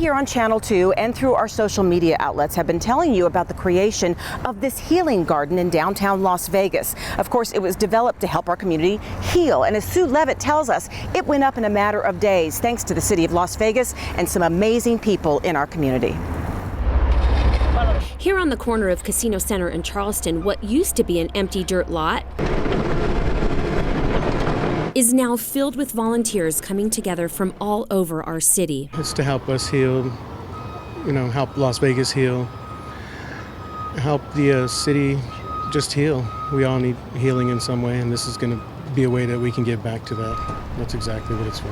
here on Channel 2 and through our social media outlets have been telling you about the creation of this healing garden in downtown Las Vegas. Of course, it was developed to help our community heal. And as Sue Leavitt tells us, it went up in a matter of days thanks to the city of Las Vegas and some amazing people in our community. Here on the corner of Casino Center in Charleston, what used to be an empty dirt lot is now filled with volunteers coming together from all over our city. It's to help us heal, help Las Vegas heal, help the city just heal. We all need healing in some way, and this is going to be a way that we can give back to that. That's exactly what it's for.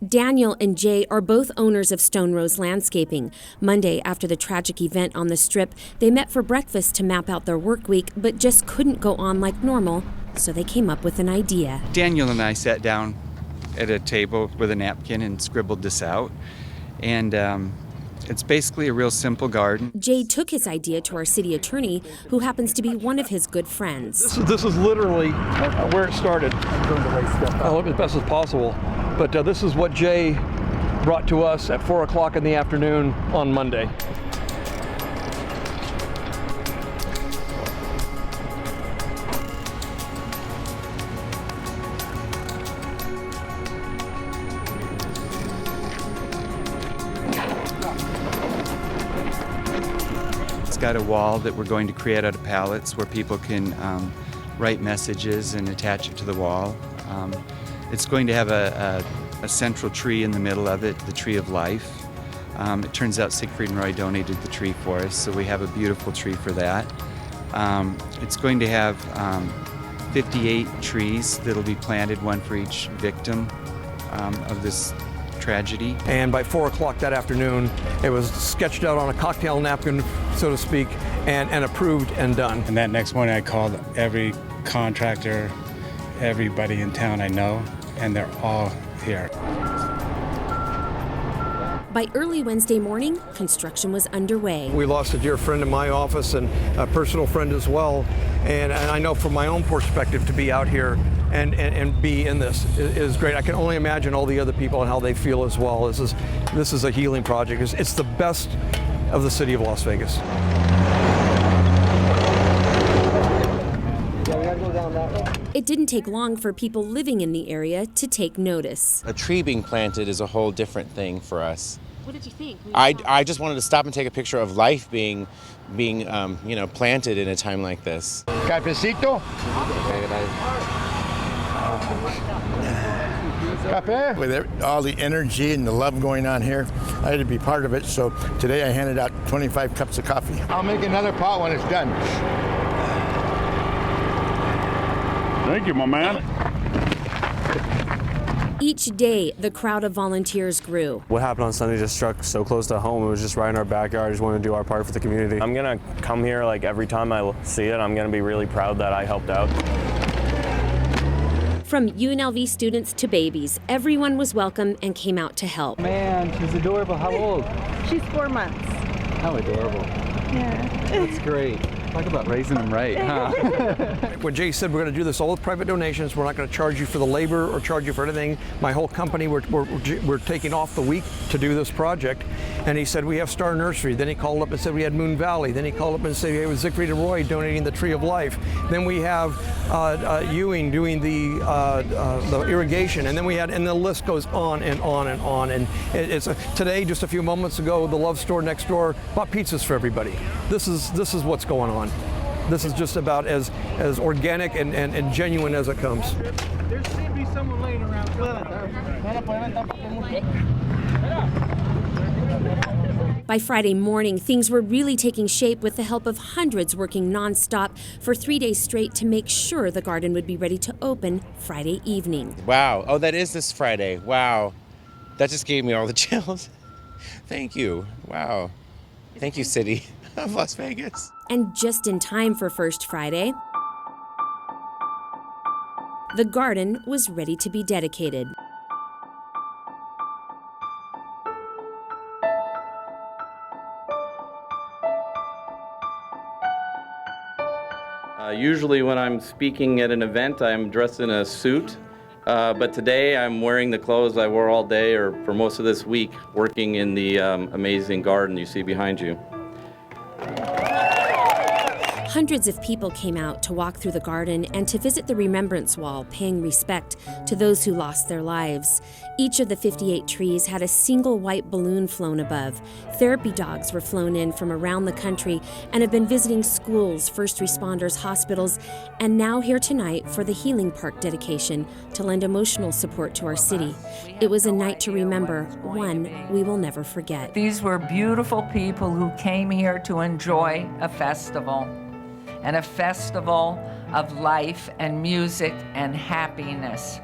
Daniel and Jay are both owners of Stone Rose Landscaping. Monday, after the tragic event on the Strip, they met for breakfast to map out their work week, but just couldn't go on like normal, so they came up with an idea. Daniel and I sat down at a table with a napkin and scribbled this out, and it's basically a real simple garden. Jay took his idea to our city attorney, who happens to be one of his good friends. This is literally where it started. I'll look as best as possible. But this is what Jay brought to us at 4 o'clock in the afternoon on Monday. It's got a wall that we're going to create out of pallets where people can write messages and attach it to the wall. It's going to have a central tree in the middle of it, the tree of life. It turns out Siegfried and Roy donated the tree for us, so we have a beautiful tree for that. It's going to have 58 trees that'll be planted, one for each victim of this tragedy. And by 4 o'clock that afternoon, it was sketched out on a cocktail napkin, so to speak, and approved and done. And that next morning I called every contractor, everybody in town I know, and they're all here. By early Wednesday morning, construction was underway. We lost a dear friend in my office and a personal friend as well. And I know from my own perspective to be out here and be in this is great. I can only imagine all the other people and how they feel as well. This is a healing project. It's the best of the city of Las Vegas. It didn't take long for people living in the area to take notice. A tree being planted is a whole different thing for us. What did you think? I just wanted to stop and take a picture of life being planted in a time like this. Cafecito? Cafe? With all the energy and the love going on here, I had to be part of it, so today I handed out 25 cups of coffee. I'll make another pot when it's done. Thank you, my man. Each day, the crowd of volunteers grew. What happened on Sunday just struck so close to home. It was just right in our backyard. I just want to do our part for the community. I'm going to come here like every time I see it. I'm going to be really proud that I helped out. From UNLV students to babies, everyone was welcome and came out to help. Man, she's adorable. How old? She's 4 months. How adorable. Yeah. That's great. Talk about raising them right, huh? When Jay said we're going to do this all with private donations, we're not going to charge you for the labor or charge you for anything. My whole company, we're taking off the week to do this project. And he said we have Star Nursery. Then he called up and said we had Moon Valley. Then he called up and said we had Siegfried and Roy donating the Tree of Life. Then we have Ewing doing the irrigation. And then and the list goes on and on and on. And today, just a few moments ago, the Love Store next door bought pizzas for everybody. This is what's going on. This is just about as organic and genuine as it comes. There should be someone laying around. By Friday morning, things were really taking shape with the help of hundreds working nonstop for 3 days straight to make sure the garden would be ready to open Friday evening. Wow. Oh, that is this Friday. Wow. That just gave me all the chills. Thank you. Wow. Thank you, City of Las Vegas. And just in time for First Friday, the garden was ready to be dedicated. Usually when I'm speaking at an event, I'm dressed in a suit. but today I'm wearing the clothes I wore all day or for most of this week, working in the amazing garden you see behind you. Hundreds of people came out to walk through the garden and to visit the Remembrance Wall, paying respect to those who lost their lives. Each of the 58 trees had a single white balloon flown above. Therapy dogs were flown in from around the country and have been visiting schools, first responders, hospitals, and now here tonight for the Healing Park dedication to lend emotional support to our city. It was a night to remember, one we will never forget. These were beautiful people who came here to enjoy a festival. And a festival of life and music and happiness.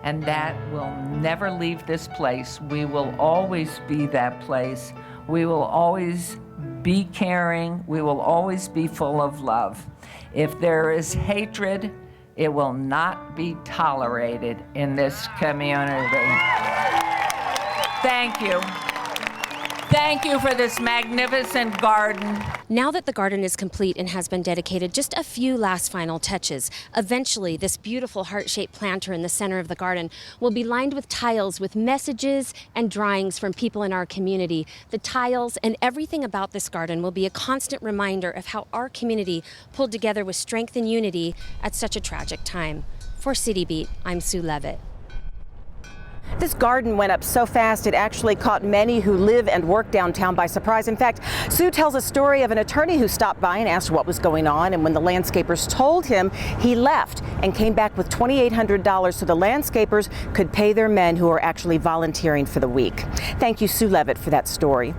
And that will never leave this place. We will always be that place. We will always be caring. We will always be full of love. If there is hatred, it will not be tolerated in this community. Thank you. Thank you for this magnificent garden. Now that the garden is complete and has been dedicated, just a few last final touches. Eventually, this beautiful heart-shaped planter in the center of the garden will be lined with tiles with messages and drawings from people in our community. The tiles and everything about this garden will be a constant reminder of how our community pulled together with strength and unity at such a tragic time. For City Beat, I'm Sue Leavitt. This garden went up so fast it actually caught many who live and work downtown by surprise. In fact, Sue tells a story of an attorney who stopped by and asked what was going on, and when the landscapers told him, he left and came back with $2,800 so the landscapers could pay their men who are actually volunteering for the week. Thank you, Sue Leavitt, for that story.